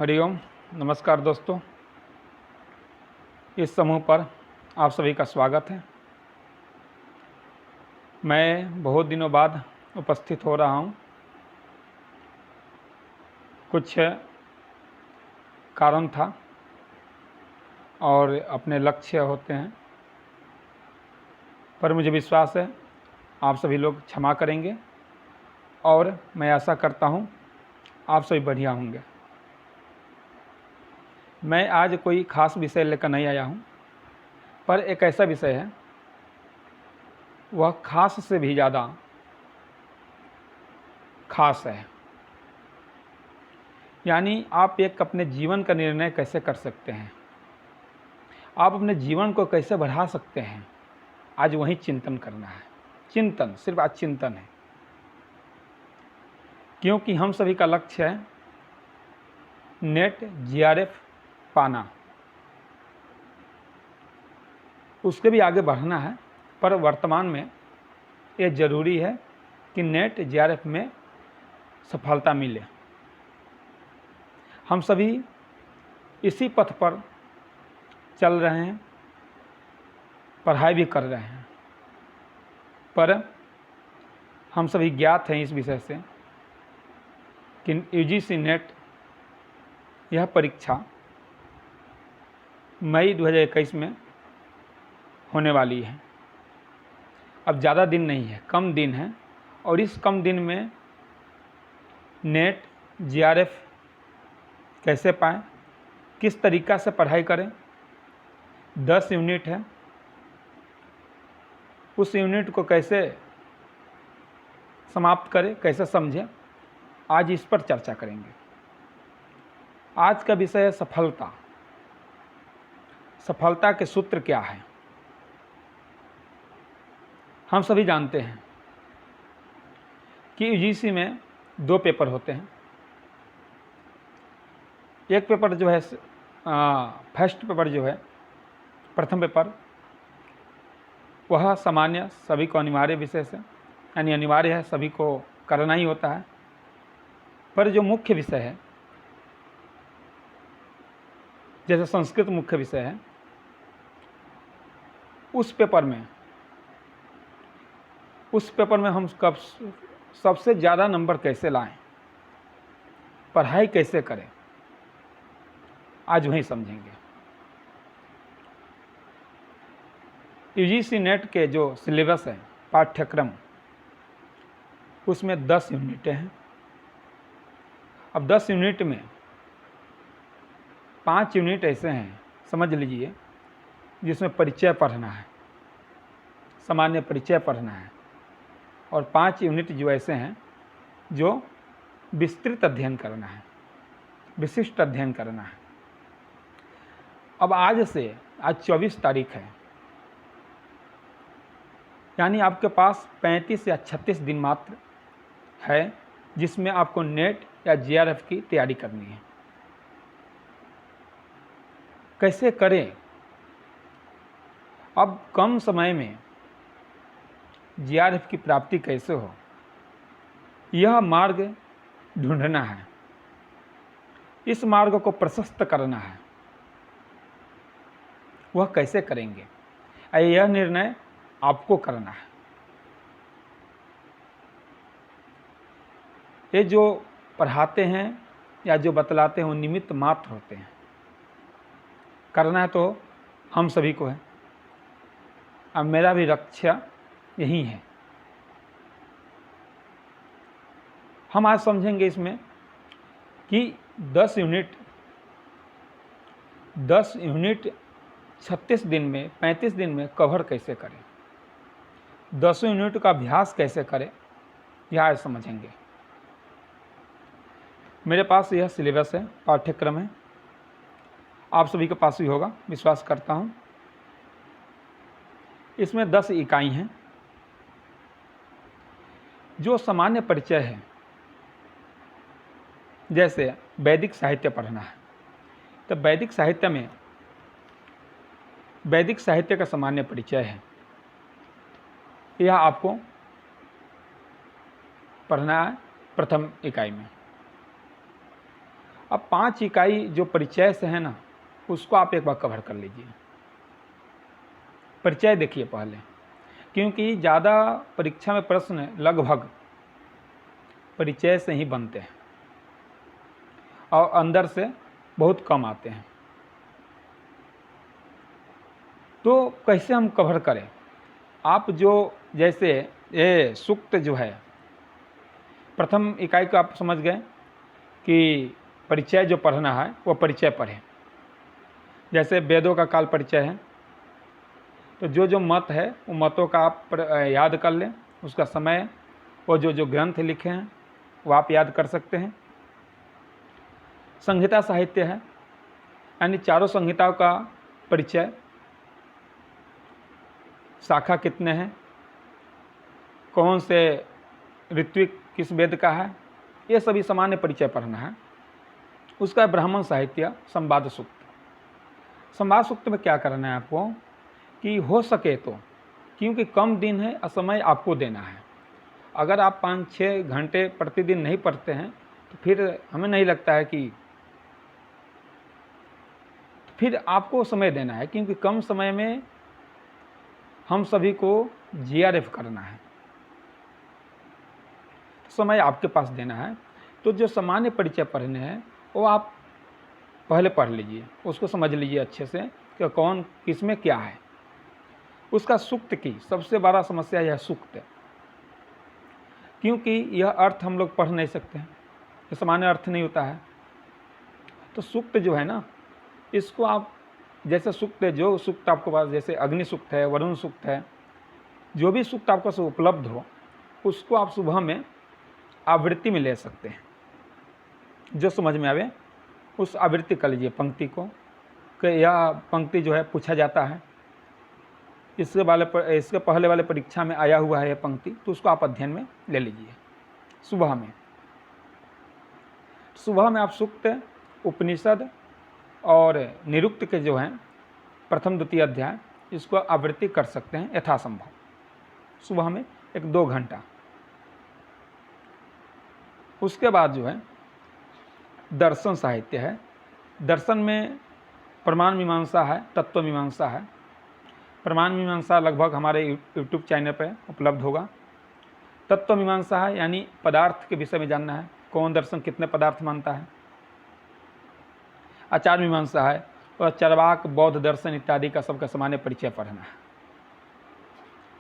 हरिओम। नमस्कार दोस्तों, इस समूह पर आप सभी का स्वागत है। मैं बहुत दिनों बाद उपस्थित हो रहा हूँ। कुछ कारण था और अपने लक्ष्य होते हैं, पर मुझे विश्वास है आप सभी लोग क्षमा करेंगे और मैं आशा करता हूँ आप सभी बढ़िया होंगे। मैं आज कोई ख़ास विषय लेकर नहीं आया हूँ, पर एक ऐसा विषय है वह ख़ास से भी ज़्यादा ख़ास है। यानी आप एक अपने जीवन का निर्णय कैसे कर सकते हैं, आप अपने जीवन को कैसे बढ़ा सकते हैं, आज वही चिंतन करना है। चिंतन, सिर्फ आज चिंतन है, क्योंकि हम सभी का लक्ष्य है नेट जीआरएफ पाना। उसके भी आगे बढ़ना है, पर वर्तमान में ये ज़रूरी है कि नेट जीआरएफ में सफलता मिले। हम सभी इसी पथ पर चल रहे हैं, पढ़ाई भी कर रहे हैं, पर हम सभी ज्ञात हैं इस विषय से कि यूजीसी नेट यह परीक्षा मई 2021 में होने वाली है। अब ज़्यादा दिन नहीं है, कम दिन है, और इस कम दिन में नेट जीआरएफ कैसे पाएँ, किस तरीक़ा से पढ़ाई करें। 10 यूनिट है, उस यूनिट को कैसे समाप्त करें, कैसे समझें, आज इस पर चर्चा करेंगे। आज का विषय है सफलता। सफलता के सूत्र क्या है। हम सभी जानते हैं कि यूजीसी में 2 पेपर होते हैं। एक पेपर जो है फर्स्ट पेपर जो है, प्रथम पेपर, वह सामान्य सभी को अनिवार्य विषय से, यानी अनिवार्य है, सभी को करना ही होता है। पर जो मुख्य विषय है, जैसे संस्कृत मुख्य विषय है, उस पेपर में हम कब सबसे ज़्यादा नंबर कैसे लाएं, पढ़ाई कैसे करें, आज वही समझेंगे। यूजीसी नेट के जो सिलेबस है, पाठ्यक्रम, उसमें 10 यूनिटें हैं। अब 10 यूनिट में 5 यूनिट ऐसे हैं, समझ लीजिए, जिसमें परिचय पढ़ना है, सामान्य परिचय पढ़ना है, और 5 यूनिट जो ऐसे हैं जो विस्तृत अध्ययन करना है, विशिष्ट अध्ययन करना है। अब आज 24 तारीख है, यानी आपके पास 35 या 36 दिन मात्र है, जिसमें आपको नेट या जीआरएफ की तैयारी करनी है। कैसे करें। अब कम समय में जीआरएफ की प्राप्ति कैसे हो, यह मार्ग ढूंढना है, इस मार्ग को प्रशस्त करना है। वह कैसे करेंगे, यह निर्णय आपको करना है। ये जो पढ़ाते हैं या जो बतलाते हैं वो निमित्त मात्र होते हैं, करना है तो हम सभी को है। अब मेरा भी लक्ष्य यही है। हम आज समझेंगे इसमें कि 10 यूनिट 36 दिन में, 35 दिन में कवर कैसे करें, 10 यूनिट का अभ्यास कैसे करें, यह आज समझेंगे। मेरे पास यह सिलेबस है, पाठ्यक्रम है, आप सभी के पास भी होगा, विश्वास करता हूँ। इसमें 10 इकाई हैं। जो सामान्य परिचय है, जैसे वैदिक साहित्य पढ़ना है, तो वैदिक साहित्य का सामान्य परिचय है, यह आपको पढ़ना है प्रथम इकाई में। अब 5 इकाई जो परिचय से है ना, उसको आप एक बार कवर कर लीजिए। परिचय देखिए पहले, क्योंकि ज़्यादा परीक्षा में प्रश्न लगभग परिचय से ही बनते हैं और अंदर से बहुत कम आते हैं। तो कैसे हम कवर करें? आप जो जैसे ये सूक्त जो है, प्रथम इकाई को आप समझ गए कि परिचय जो पढ़ना है वो परिचय पढ़ें। जैसे वेदों का काल परिचय है, तो जो जो मत है वो मतों का आप याद कर लें, उसका समय, वो जो जो ग्रंथ लिखे हैं वो आप याद कर सकते हैं। संहिता साहित्य है, यानी चारों संहिताओं का परिचय, शाखा कितने हैं, कौन से ऋत्विक किस वेद का है, ये सभी सामान्य परिचय पढ़ना है। उसका ब्राह्मण साहित्य, संवाद सूक्त। संवाद सूक्त में क्या करना है आपको कि हो सके तो, क्योंकि कम दिन है और समय आपको देना है, अगर आप 5-6 घंटे प्रतिदिन नहीं पढ़ते हैं तो फिर हमें नहीं लगता है कि फिर आपको समय देना है, क्योंकि कम समय में हम सभी को जीआरएफ करना है, समय आपके पास देना है। तो जो सामान्य परिचय पढ़ने हैं वो आप पहले पढ़ लीजिए, उसको समझ लीजिए अच्छे से कि कौन किस में क्या है। उसका सूक्त की सबसे बड़ा समस्या यह सूक्त है, क्योंकि यह अर्थ हम लोग पढ़ नहीं सकते हैं, ये सामान्य अर्थ नहीं होता है। तो सूक्त जो है ना, इसको आप जैसे सूक्त, जो सूक्त आपके पास, जैसे अग्नि सूक्त है, वरुण सूक्त है, जो भी सूक्त आपके पास उपलब्ध हो, उसको आप सुबह में आवृत्ति में ले सकते हैं। जो समझ में आवे उस आवृत्ति कर लीजिए पंक्ति को, कि यह पंक्ति जो है पूछा जाता है, इसके पहले वाले परीक्षा में आया हुआ है यह पंक्ति, तो उसको आप अध्ययन में ले लीजिए सुबह में। सुबह में आप सूक्त, उपनिषद और निरुक्त के जो हैं प्रथम द्वितीय अध्याय, इसको आवृत्ति कर सकते हैं यथासंभव सुबह में 1-2 घंटा। उसके बाद जो है दर्शन साहित्य है। दर्शन में प्रमाण मीमांसा है, तत्व मीमांसा है। प्रमाण मीमांसा लगभग हमारे यूट्यूब चैनल पर उपलब्ध होगा। तत्व मीमांसा है, यानी पदार्थ के विषय में जानना है, कौन दर्शन कितने पदार्थ मानता है। आचार मीमांसा है, और चरवाक, बौद्ध दर्शन इत्यादि का सबका सामान्य परिचय पढ़ना है।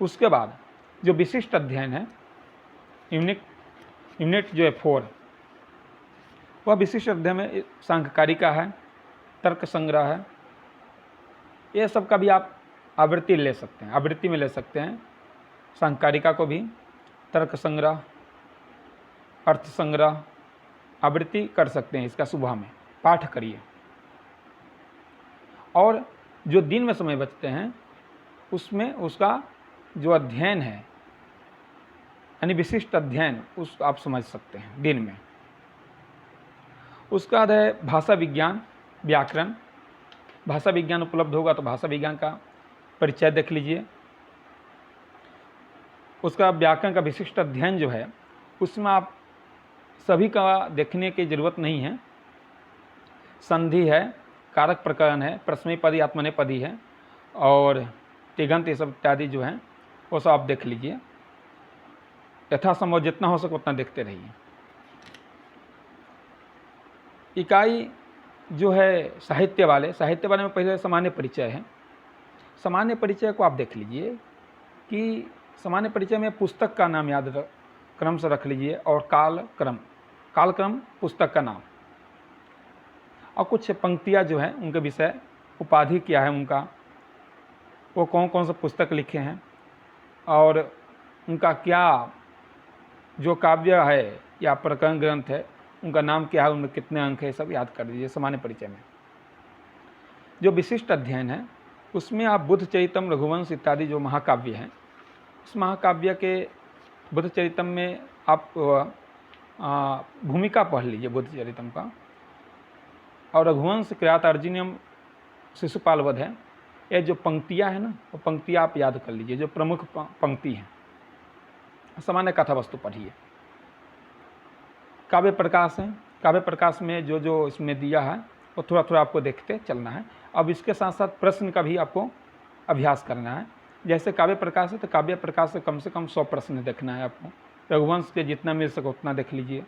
उसके बाद जो विशिष्ट अध्ययन है, यूनिट जो है 4, वह विशिष्ट अध्ययन में सांख्यकारिका है, तर्क संग्रह है, ये सब का भी आप आवृत्ति ले सकते हैं, आवृत्ति में ले सकते हैं। सांख्यकारिका को भी, तर्क संग्रह, अर्थ संग्रह, आवृत्ति कर सकते हैं। इसका सुबह में पाठ करिए। और जो दिन में समय बचते हैं उसमें उसका जो अध्ययन है, यानी विशिष्ट अध्ययन, उसको आप समझ सकते हैं दिन में। उसका है भाषा विज्ञान, व्याकरण। भाषा विज्ञान उपलब्ध होगा तो भाषा विज्ञान का परिचय देख लीजिए। उसका व्याकरण का विशिष्ट अध्ययन जो है, उसमें आप सभी का देखने की ज़रूरत नहीं है। संधि है, कारक प्रकरण है, प्रश्नपदी, आत्मनेपदी है और तिगंत, ये सब इत्यादि जो हैं वो सब आप देख लीजिए। यथासंभव जितना हो सके उतना देखते रहिए। इकाई जो है साहित्य वाले में पहले सामान्य परिचय है। सामान्य परिचय को आप देख लीजिए कि सामान्य परिचय में पुस्तक का नाम याद क्रम से रख लीजिए, और कालक्रम पुस्तक का नाम, और कुछ पंक्तियाँ जो हैं उनके विषय, उपाधि क्या है उनका, वो कौन कौन से पुस्तक लिखे हैं, और उनका क्या जो काव्य है या प्रकरण ग्रंथ है उनका नाम क्या है, उनमें कितने अंक है, सब याद कर दीजिए सामान्य परिचय में। जो विशिष्ट अध्ययन है उसमें आप बुद्ध चरितम, रघुवंश इत्यादि जो महाकाव्य हैं, उस महाकाव्य के बुद्ध चरितम में आप भूमिका पढ़ लीजिए बुद्ध चरितम का, और रघुवंश, किरात अर्जुनियम, शिशुपाल वध है, ये जो पंक्तियाँ हैं ना, वो पंक्तियाँ आप याद कर लीजिए, जो प्रमुख पंक्ति हैं। सामान्य कथा वस्तु पढ़िए। काव्य प्रकाश है, काव्य प्रकाश में जो जो इसमें दिया है वो थोड़ा थोड़ा आपको देखते चलना है। अब इसके साथ साथ प्रश्न का भी आपको अभ्यास करना है। जैसे काव्य प्रकाश है तो काव्य प्रकाश से कम 100 प्रश्न देखना है आपको। रघुवंश के जितना मिल सके उतना देख लीजिए।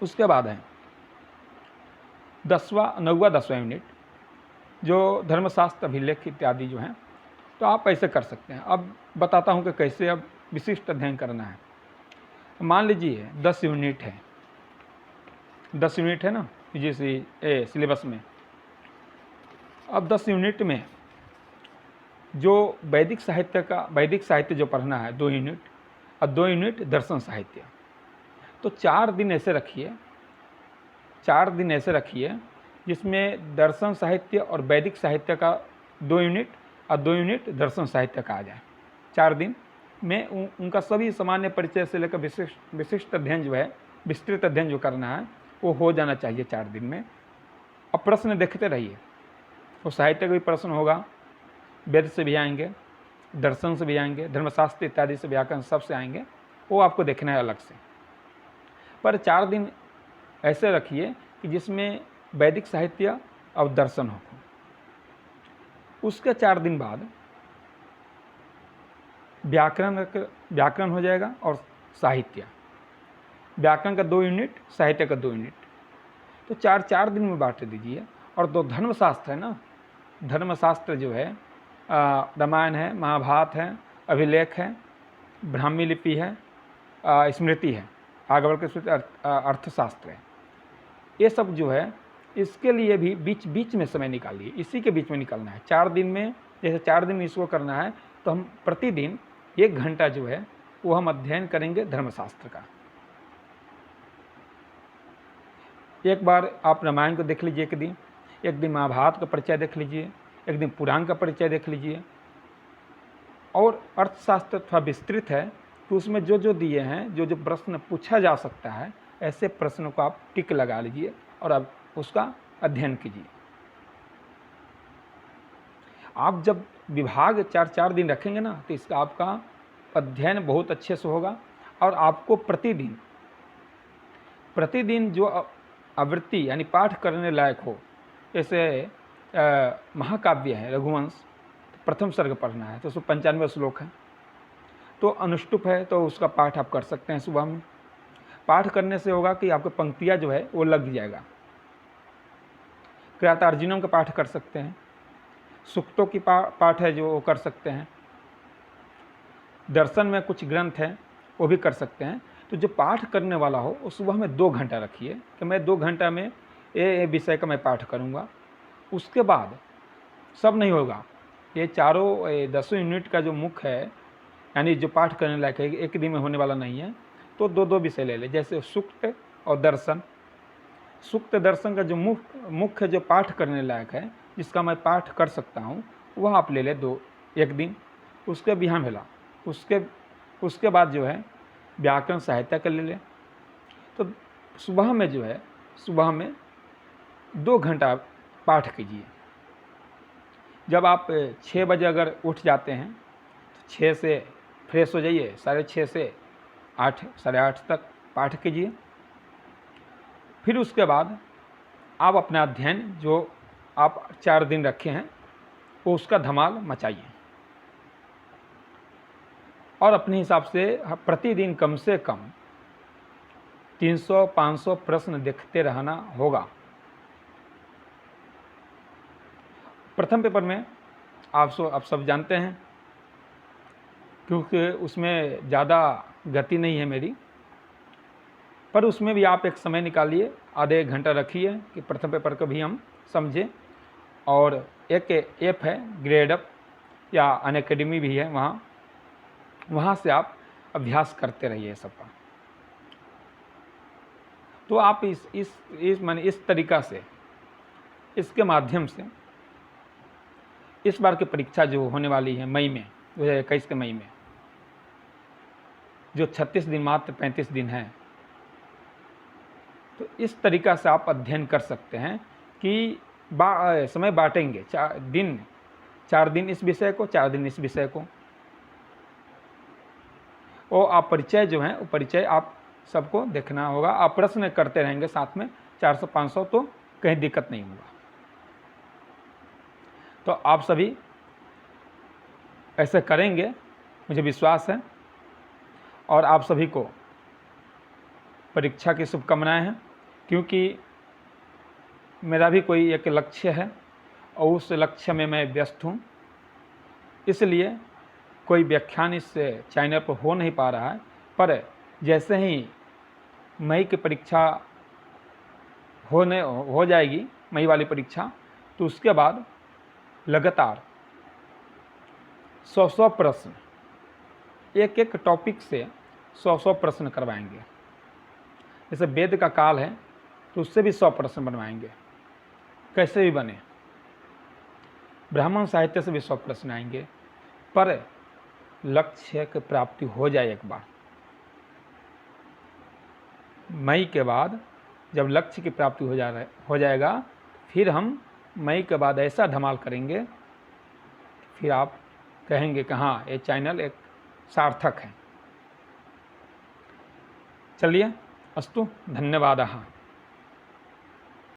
उसके बाद है 9वां यूनिट जो धर्मशास्त्र अभिलेख इत्यादि जो हैं, तो आप ऐसे कर सकते हैं। अब बताता हूँ कि कैसे अब विशिष्ट अध्ययन करना है। मान लीजिए 10 यूनिट है, 10 यूनिट है ना जैसे सिलेबस में। अब 10 यूनिट में जो वैदिक साहित्य जो पढ़ना है 2 यूनिट, और 2 यूनिट दर्शन साहित्य। तो 4 दिन ऐसे रखिए, 4 दिन ऐसे रखिए जिसमें दर्शन साहित्य और वैदिक साहित्य का 2 यूनिट और 2 यूनिट दर्शन साहित्य का आ जाए। 4 दिन में उनका सभी सामान्य परिचय से लेकर विशिष्ट अध्ययन जो है, विस्तृत अध्ययन जो करना है वो हो जाना चाहिए 4 दिन में। अब प्रश्न देखते रहिए, वो साहित्य का भी प्रश्न होगा, वेद से भी आएंगे, दर्शन से भी आएंगे, धर्मशास्त्र इत्यादि से, व्याकरण सबसे आएंगे, वो आपको देखना है अलग से। पर 4 दिन ऐसे रखिए कि जिसमें वैदिक साहित्य और दर्शन हो। उसके 4 दिन बाद व्याकरण हो जाएगा और साहित्य। व्याकरण का 2 यूनिट, साहित्य का 2 यूनिट, तो 4 दिन में बांट दीजिए। और 2 धर्मशास्त्र है ना, धर्मशास्त्र जो है रामायण है, महाभारत है, अभिलेख है, ब्राह्मी लिपि है, स्मृति है, आगे बढ़ के अर्थशास्त्र है। ये सब जो है इसके लिए भी बीच बीच में समय निकालिए, इसी के बीच में निकालना है 4 दिन में। जैसे 4 दिन इसको करना है तो हम प्रतिदिन 1 घंटा जो है वो हम अध्ययन करेंगे धर्मशास्त्र का। एक बार आप रामायण को देख लीजिए एक दिन महाभारत का परिचय देख लीजिए, एक दिन पुराण का परिचय देख लीजिए। और अर्थशास्त्र थोड़ा विस्तृत है तो उसमें जो जो दिए हैं, जो जो प्रश्न पूछा जा सकता है, ऐसे प्रश्नों को आप टिक लगा लीजिए और अब उसका अध्ययन कीजिए। आप जब विभाग 4 दिन रखेंगे ना तो इसका आपका अध्ययन बहुत अच्छे से होगा। और आपको प्रतिदिन जो आवृत्ति यानी पाठ करने लायक हो, जैसे महाकाव्य है रघुवंश, तो प्रथम सर्ग पढ़ना है तो उसमें 95 श्लोक है। तो अनुष्टुप है तो उसका पाठ आप कर सकते हैं सुबह में। पाठ करने से होगा कि आपकी पंक्तियाँ जो है वो लग जाएगा। कृतार्जुनम का पाठ कर सकते हैं, सूक्तों की पाठ है जो वो कर सकते हैं, दर्शन में कुछ ग्रंथ हैं वो भी कर सकते हैं। तो जो पाठ करने वाला हो वो सुबह में 2 घंटा रखिए कि मैं 2 घंटा में ये विषय का मैं पाठ करूँगा। उसके बाद सब नहीं होगा, ये चारों 10 यूनिट का जो मुख्य है यानी जो पाठ करने लायक है, एक दिन में होने वाला नहीं है, तो 2 विषय ले ले। जैसे सूक्त और दर्शन, सूक्त दर्शन का जो मुख्य जो पाठ करने लायक है, जिसका मैं पाठ कर सकता हूँ, वह आप ले ले 1 दिन। उसके बिहान भेला, उसके बाद जो है व्याकरण साहित्य का ले ले। तो सुबह में जो है, सुबह में 2 घंटा पाठ कीजिए। जब आप 6 बजे अगर उठ जाते हैं तो 6 से फ्रेश हो जाइए, 6:30 से 8, 8:30 तक पाठ कीजिए। फिर उसके बाद आप अपना अध्ययन जो आप 4 दिन रखे हैं वो उसका धमाल मचाइए। और अपने हिसाब से प्रतिदिन कम से कम 300-500 प्रश्न देखते रहना होगा। प्रथम पेपर में आप सब जानते हैं, क्योंकि उसमें ज़्यादा गति नहीं है मेरी, पर उसमें भी आप एक समय निकालिए, आधे 1 घंटा रखिए कि प्रथम पेपर को भी हम समझें। और एक ऐप है ग्रेड अप या अनअकैडमी भी है, वहाँ से आप अभ्यास करते रहिए सबका। तो आप इस तरीक़ा से, इसके माध्यम से इस बार की परीक्षा जो होने वाली है मई में, 2021 के मई में, जो 36 दिन मात्र 35 दिन है, तो इस तरीक़ा से आप अध्ययन कर सकते हैं कि समय बांटेंगे 4 दिन इस विषय को, 4 दिन इस विषय को। और आप परिचय जो है वो परिचय आप सबको देखना होगा। आप प्रश्न करते रहेंगे साथ में 400-500 तो कहीं दिक्कत नहीं होगा। तो आप सभी ऐसे करेंगे मुझे विश्वास है। और आप सभी को परीक्षा की शुभकामनाएं हैं, क्योंकि मेरा भी कोई एक लक्ष्य है और उस लक्ष्य में मैं व्यस्त हूँ, इसलिए कोई व्याख्यान इस चैनल पर हो नहीं पा रहा है। पर जैसे ही मई की परीक्षा हो जाएगी, मई वाली परीक्षा, तो उसके बाद लगातार 100 प्रश्न, एक एक टॉपिक से 100 प्रश्न करवाएंगे। जैसे वेद का काल है तो उससे भी 100 प्रश्न बनवाएंगे, कैसे भी बने। ब्राह्मण साहित्य से भी 100 प्रश्न आएंगे, पर लक्ष्य की प्राप्ति हो जाए एक बार। मई के बाद जब लक्ष्य की प्राप्ति हो जाएगा, फिर हम मई के बाद ऐसा धमाल करेंगे, फिर आप कहेंगे कि हाँ, ये चैनल एक सार्थक है। चलिए, अस्तु, धन्यवादः।